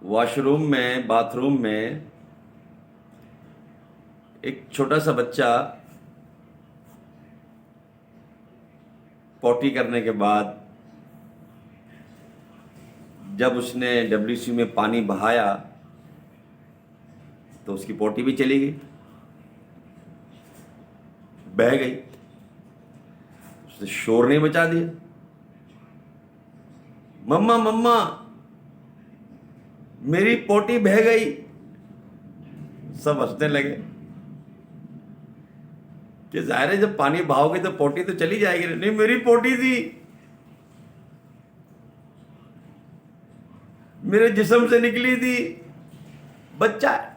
Wash room میں، bath room میں ایک چھوٹا سا بچہ پوٹی کرنے کے بعد جب اس نے WC میں پانی بہایا تو اس کی پوٹی بھی چلی گئی، بہہ گئی. اس نے شور نہیں مچا دیا، مما مما میری پوٹی بہہ گئی. سب ہنسنے لگے کہ ظاہر ہے جب پانی بہاؤ گے تو پوٹی تو چلی جائے گی. نہیں، میری پوٹی تھی، میرے جسم سے نکلی تھی. بچہ ہے.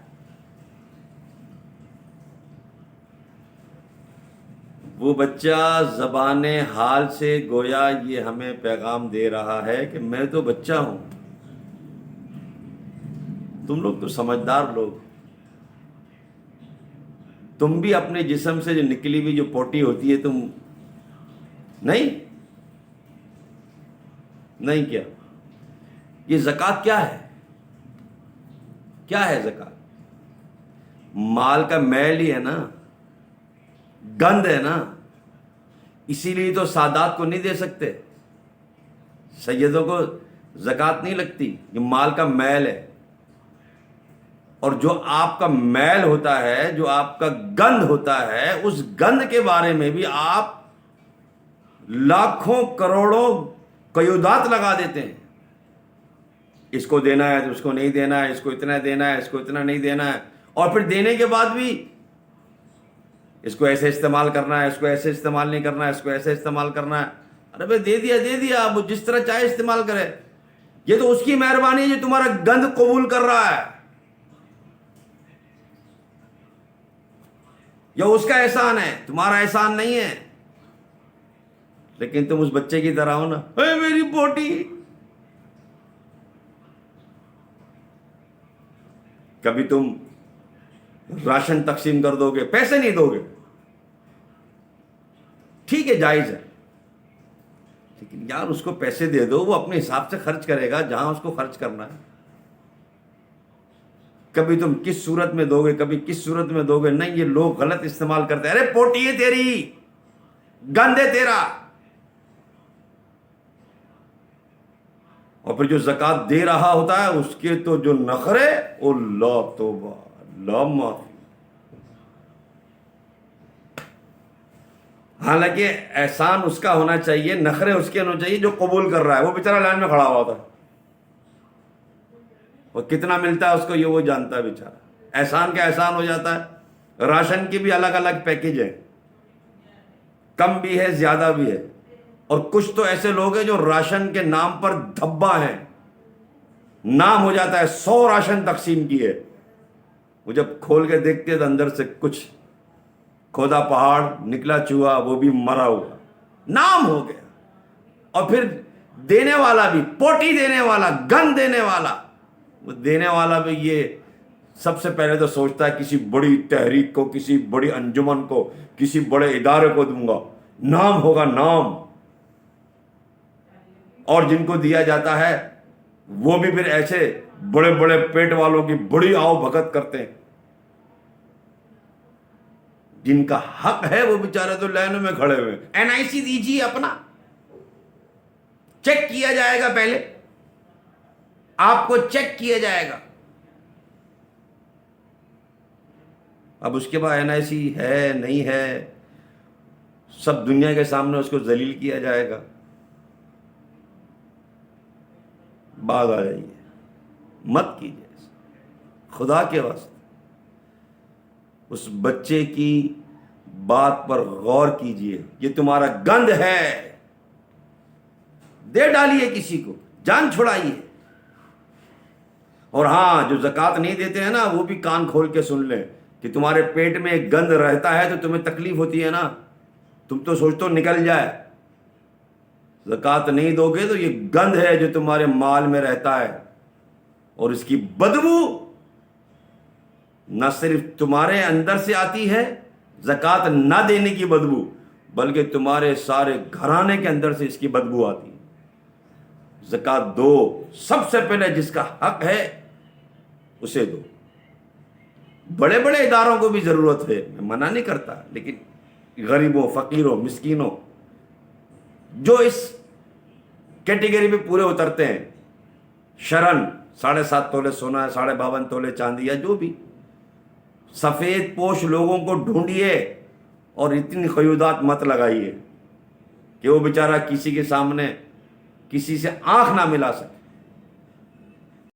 وہ بچہ زبان حال سے گویا یہ ہمیں پیغام دے رہا ہے کہ میں تو بچہ ہوں، تم لوگ تو سمجھدار لوگ، تم بھی اپنے جسم سے جو نکلی ہوئی جو پوٹی ہوتی ہے تم نہیں کیا. یہ زکوٰۃ کیا ہے؟ کیا ہے زکوٰۃ؟ مال کا میل ہی ہے نا، گند ہے نا. اسی لیے تو سادات کو نہیں دے سکتے، سیدوں کو زکوٰۃ نہیں لگتی. یہ مال کا میل ہے، اور جو آپ کا میل ہوتا ہے، جو آپ کا گند ہوتا ہے، اس گند کے بارے میں بھی آپ لاکھوں کروڑوں قیودات لگا دیتے ہیں. اس کو دینا ہے، اس کو نہیں دینا ہے، اس کو اتنا دینا ہے، اس کو اتنا نہیں دینا ہے. اور پھر دینے کے بعد بھی اس کو ایسے استعمال کرنا ہے، اس کو ایسے استعمال نہیں کرنا ہے، اس کو ایسے استعمال کرنا ہے. ارے بھائی دے دیا، وہ جس طرح چاہے استعمال کرے. یہ تو اس کی مہربانی ہے جو تمہارا گند قبول کر رہا ہے، یا اس کا احسان ہے، تمہارا احسان نہیں ہے. لیکن تم اس بچے کی طرح ہو نا، اے میری پوٹی. کبھی تم راشن تقسیم کر دو گے، پیسے نہیں دو گے، ٹھیک ہے جائز ہے، لیکن یار اس کو پیسے دے دو، وہ اپنے حساب سے خرچ کرے گا جہاں اس کو خرچ کرنا ہے. کبھی تم کس صورت میں دو گے، کبھی کس صورت میں دو گے. نہیں، یہ لوگ غلط استعمال کرتے ہیں. ارے پوٹی ہے تیری، گند ہے تیرا. اور پھر جو زکوٰۃ دے رہا ہوتا ہے اس کے تو جو نخرے، اللہ توبہ، اللہ معافی. حالانکہ احسان اس کا ہونا چاہیے، نخرے اس کے ہونے چاہیے جو قبول کر رہا ہے. وہ بیچارہ لائن میں کھڑا ہوا ہوتا ہے، اور کتنا ملتا ہے اس کو یہ وہ جانتا ہے بیچارہ. احسان کا احسان ہو جاتا ہے. راشن کی بھی الگ الگ پیکج ہے، کم بھی ہے، زیادہ بھی ہے. اور کچھ تو ایسے لوگ ہیں جو راشن کے نام پر دھبا ہیں. نام ہو جاتا ہے 100 راشن تقسیم کیے، وہ جب کھول کے دیکھتے تو اندر سے کچھ کھودا پہاڑ نکلا چوہا، وہ بھی مرا ہوا. نام ہو گیا. اور پھر دینے والا بھی، پوٹی دینے والا، گن دینے والا، وہ دینے والا بھی یہ سب سے پہلے تو سوچتا ہے کسی بڑی تحریک کو، کسی بڑی انجمن کو، کسی بڑے ادارے کو دوں گا، نام ہوگا، نام. اور جن کو دیا جاتا ہے وہ بھی پھر ایسے بڑے بڑے پیٹ والوں کی بڑی آؤ بھگت کرتے ہیں. جن کا حق ہے وہ بیچارے تو لائنوں میں کھڑے ہوئے. NIC دیجیے اپنا، چیک کیا جائے گا، پہلے آپ کو چیک کیا جائے گا. اب اس کے بعد NIC ہے نہیں ہے، سب دنیا کے سامنے اس کو ذلیل کیا جائے گا. باز آ جائیے، مت کیجیے، خدا کے واسطے. اس بچے کی بات پر غور کیجیے. یہ تمہارا گند ہے، دے ڈالیے کسی کو، جان چھڑائیے. اور ہاں، جو زکوٰۃ نہیں دیتے ہیں نا، وہ بھی کان کھول کے سن لیں کہ تمہارے پیٹ میں ایک گند رہتا ہے تو تمہیں تکلیف ہوتی ہے نا. تم تو سوچتے ہو نکل جائے. زکوٰۃ نہیں دو گے تو یہ گند ہے جو تمہارے مال میں رہتا ہے، اور اس کی بدبو نہ صرف تمہارے اندر سے آتی ہے، زکوٰۃ نہ دینے کی بدبو، بلکہ تمہارے سارے گھرانے کے اندر سے اس کی بدبو آتی ہے. زکوٰۃ دو. سب سے پہلے جس کا حق ہے اسے دو. بڑے بڑے اداروں کو بھی ضرورت ہے، میں منع نہیں کرتا، لیکن غریبوں، فقیروں، مسکینوں جو اس کیٹیگری پہ پورے اترتے ہیں، شرن 7.5 تولے سونا ہے، 52.5 تولے چاندی ہے، جو بھی سفید پوش لوگوں کو ڈھونڈیے اور اتنی قیودات مت لگائیے کہ وہ بیچارہ کسی کے سامنے کسی سے آنکھ نہ ملا سکے.